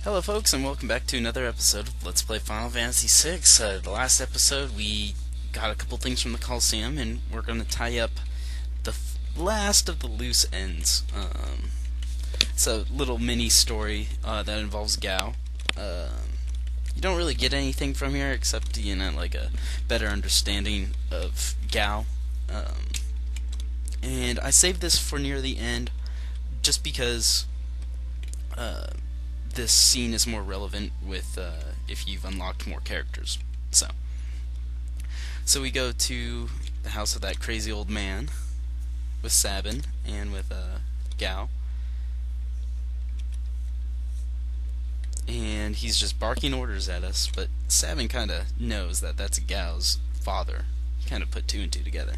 Hello folks, and welcome back to another episode of Let's Play Final Fantasy VI. The last episode we got a couple things from the Coliseum, and we're going to tie up the last of the loose ends. It's a little mini story that involves Gao. You don't really get anything from here except, like a better understanding of Gao. And I saved this for near the end just because this scene is more relevant with if you've unlocked more characters. So we go to the house of that crazy old man with Sabin and with Gao, and he's just barking orders at us. But Sabin kind of knows that that's Gao's father. He kind of put two and two together.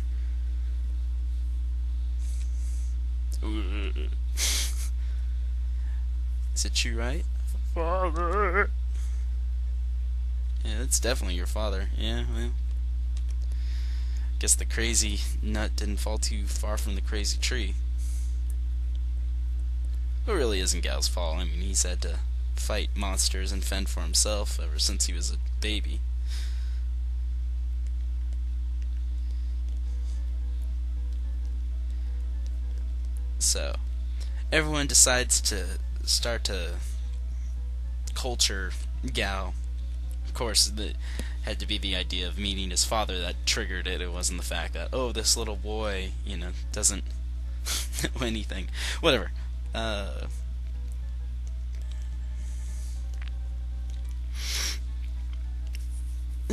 Is it you, right? Father. Yeah, that's definitely your father. Yeah, well, guess the crazy nut didn't fall too far from the crazy tree. It really isn't Gao's fault. I mean, he's had to fight monsters and fend for himself ever since he was a baby. So, everyone decides to start to culture Gao. Of course, it had to be the idea of meeting his father that triggered it. It wasn't the fact that, oh, this little boy, doesn't know anything. Whatever. And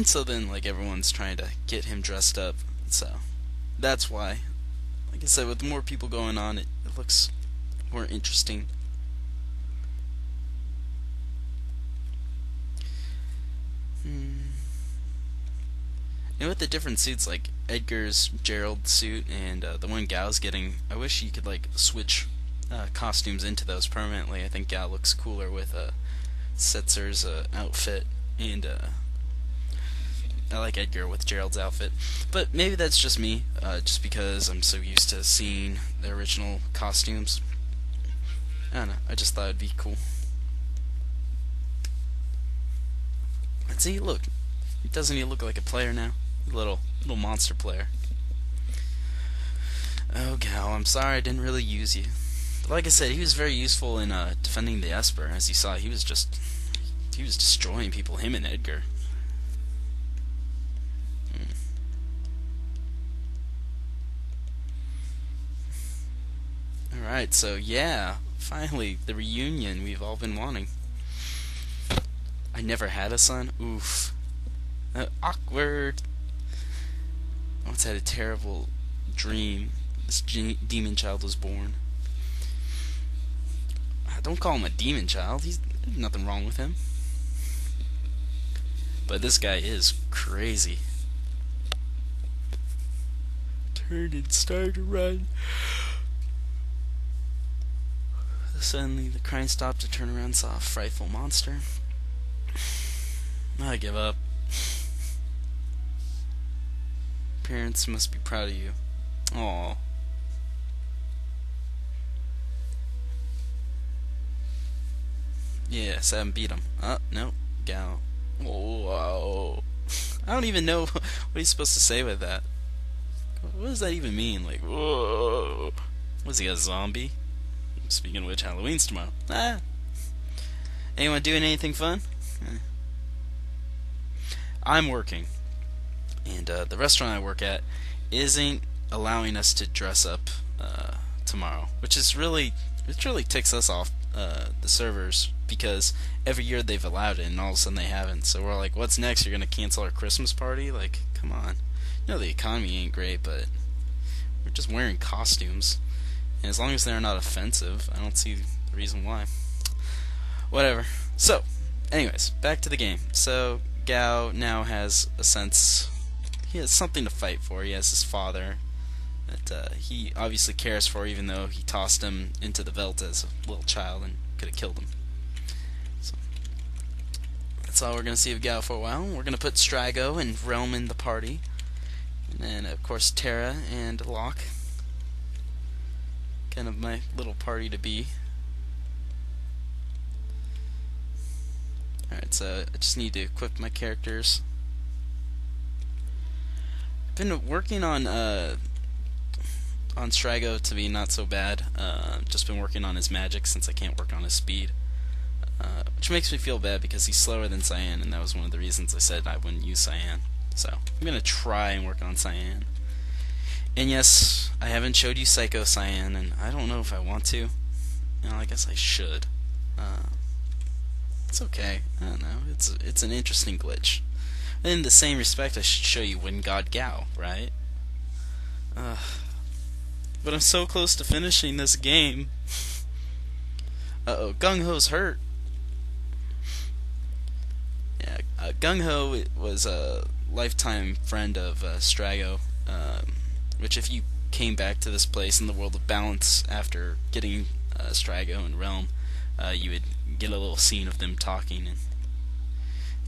so then, like, everyone's trying to get him dressed up. So, that's why. Like I said, with more people going on, it looks more interesting. And with the different suits, like Edgar's Gerald suit and the one Gao's getting, I wish you could like switch costumes into those permanently. I think Gao looks cooler with Setzer's outfit, and I like Edgar with Gerald's outfit. But maybe that's just me, just because I'm so used to seeing the original costumes. I don't know, I just thought it'd be cool. Let's see, look, doesn't he look like a player now? Little monster player. Oh, Gao, I'm sorry I didn't really use you. But like I said, he was very useful in defending the Esper. As you saw, he was destroying people, him and Edgar. Alright, so yeah, finally, the reunion we've all been wanting. I never had a son? Oof. Awkward. I once had a terrible dream. This demon child was born. Don't call him a demon child. There's nothing wrong with him. But this guy is crazy. Turned and started to run. Suddenly, the crying stopped to turn around and saw a frightful monster. I give up. Parents must be proud of you. Aww. Yeah, Sam beat him. No, Gao. Whoa. I don't even know what he's supposed to say with that. What does that even mean? Like, whoa. Was he a zombie? Speaking of which, Halloween's tomorrow. Anyone doing anything fun? I'm working, and the restaurant I work at isn't allowing us to dress up tomorrow, which is really ticks us off, the servers, because every year they've allowed it, and all of a sudden they haven't. So we're like, what's next? You're gonna cancel our Christmas party? Like, come on. You know the economy ain't great, but we're just wearing costumes, and as long as they're not offensive, I don't see the reason why. Whatever. So, anyways, back to the game. So Gao now has a sense, he has something to fight for. He has his father that he obviously cares for, even though he tossed him into the veldt as a little child and could have killed him. So that's all we're going to see of Gao for a while. We're going to put Strago and Realm in the party, and then of course Terra and Locke. Kind of my little party to be. Alright, so I just need to equip my characters. I've been working on Strago to be not so bad. Just been working on his magic since I can't work on his speed. Which makes me feel bad because he's slower than Cyan, and that was one of the reasons I said I wouldn't use Cyan. So, I'm going to try and work on Cyan. And yes, I haven't showed you Psycho Cyan, and I don't know if I want to. I guess I should. It's okay. I don't know. It's an interesting glitch. In the same respect, I should show you Wind God Gao, right? But I'm so close to finishing this game. Uh-oh, Gung Ho's hurt. Yeah, Gung Ho was a lifetime friend of Strago, which if you came back to this place in the world of balance after getting Strago and Realm, you would get a little scene of them talking and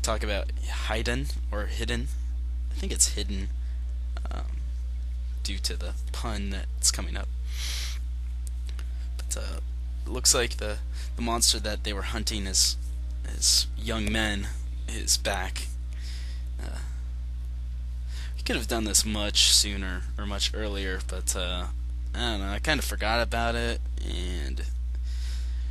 talk about hidden or hidden. I think it's hidden, due to the pun that's coming up. But it looks like the monster that they were hunting as young men is back. We could have done this much sooner or much earlier, but I don't know. I kind of forgot about it, and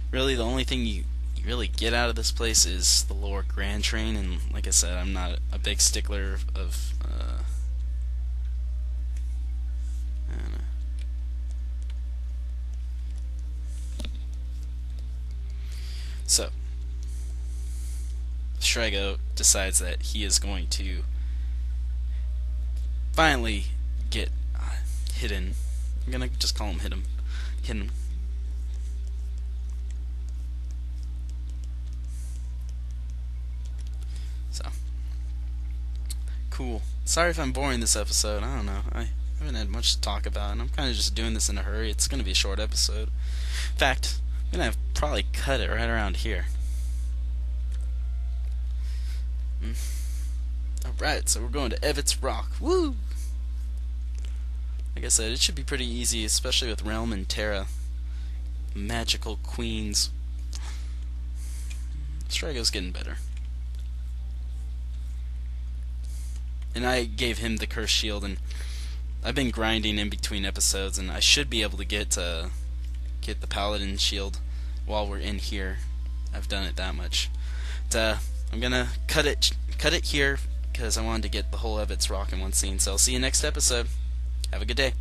really the only thing you really get out of this place is the lore Grand Train, and like I said, I'm not a big stickler of I don't know. So Strago decides that he is going to finally get hidden. I'm gonna just call him hidden. So cool. Sorry if I'm boring this episode. I don't know. I haven't had much to talk about, and I'm kind of just doing this in a hurry. It's gonna be a short episode. In fact, I'm gonna probably cut it right around here. Alright, so we're going to Evitz Rock. Woo! Like I said, it should be pretty easy, especially with Realm and Terra. Magical queens. Strago's getting better. And I gave him the Curse Shield, and I've been grinding in between episodes, and I should be able to get the Paladin Shield while we're in here. I've done it that much. But, I'm gonna cut it here because I wanted to get the whole Evitz Rock in one scene. So I'll see you next episode. Have a good day.